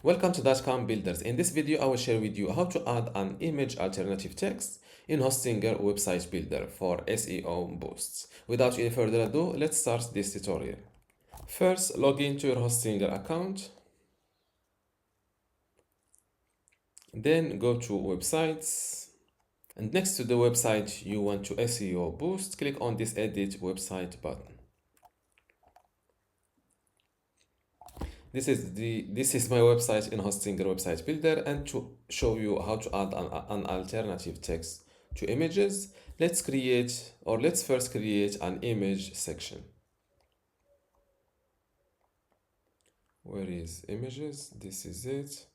Welcome to dotcom.builders. In this video, I will share with you how to add an image alternative text in Hostinger website builder for SEO boosts. Without any further ado, let's start this tutorial. First, log into your Hostinger account. Then go to websites. And next to the website you want to SEO boost, click on this edit website button. This is my website in Hostinger website builder, and to show you how to add an alternative text to images, let's first create an image section. Where is images? This is it.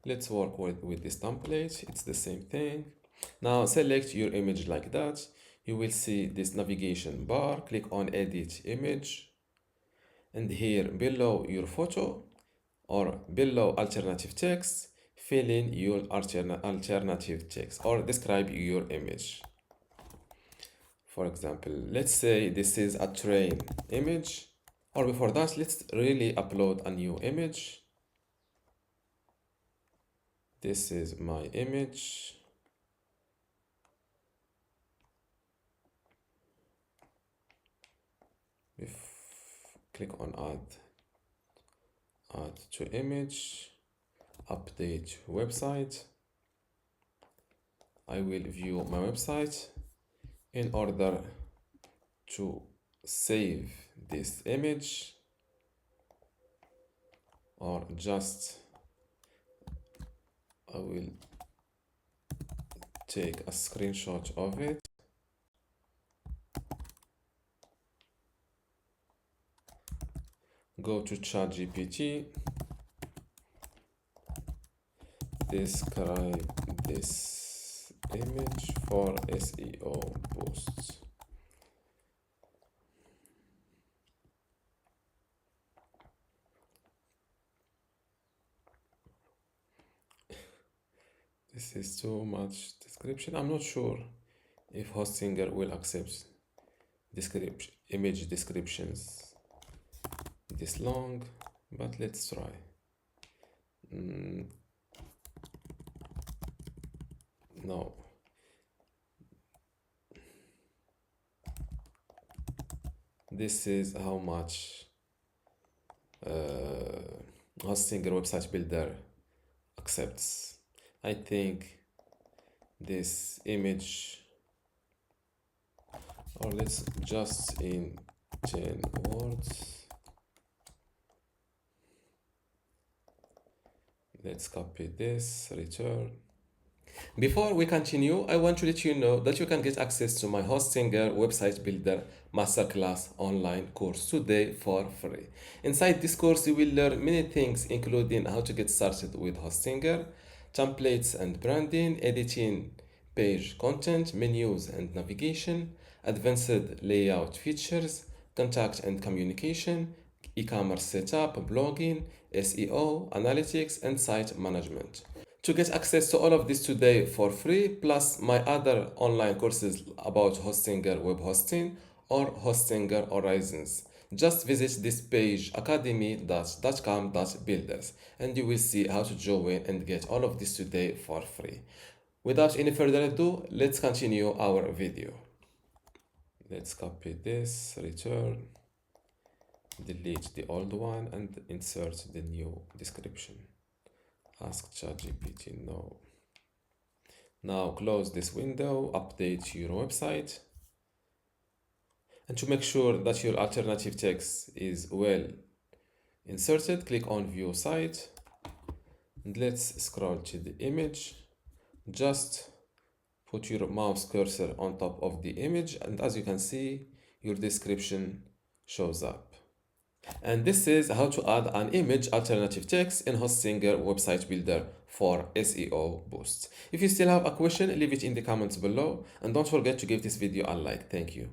Let's work with this template. It's the same thing. Now select your image like that. You will see this navigation bar. Click on edit image, and here below your photo or below alternative text, fill in your alternative text or describe your image. For example, let's say this is a train image, or before that, let's really upload a new image. This is my image. Click on add to image, update website. I will view my website. In order to save this image, or just I will take a screenshot of it. Go to ChatGPT, describe this image for SEO boosts. This is too much description. I'm not sure if Hostinger will accept image descriptions this long, but let's try. No. This is how much Hostinger website builder accepts. I think this image, or let's just in 10 words. Let's copy this, return. Before we continue, I want to let you know that you can get access to my Hostinger website builder masterclass online course today for free. Inside this course, you will learn many things, including how to get started with Hostinger, templates and branding, editing page content, menus and navigation, advanced layout features, contact and communication, e-commerce setup, blogging, SEO, analytics, and site management. To get access to all of this today for free, plus my other online courses about Hostinger web hosting or Hostinger Horizons, just visit this page academy.dotcom.builders and you will see how to join and get all of this today for free. Without any further ado, let's continue our video. Let's copy this, return, delete the old one and insert the new description. Ask ChatGPT no. Now close this window, update your website. And to make sure that your alternative text is well inserted, click on view site. And let's scroll to the image. Just put your mouse cursor on top of the image, and as you can see, your description shows up. And this is how to add an image alternative text in Hostinger website builder for SEO boosts. If you still have a question, leave it in the comments below, and don't forget to give this video a like. Thank you.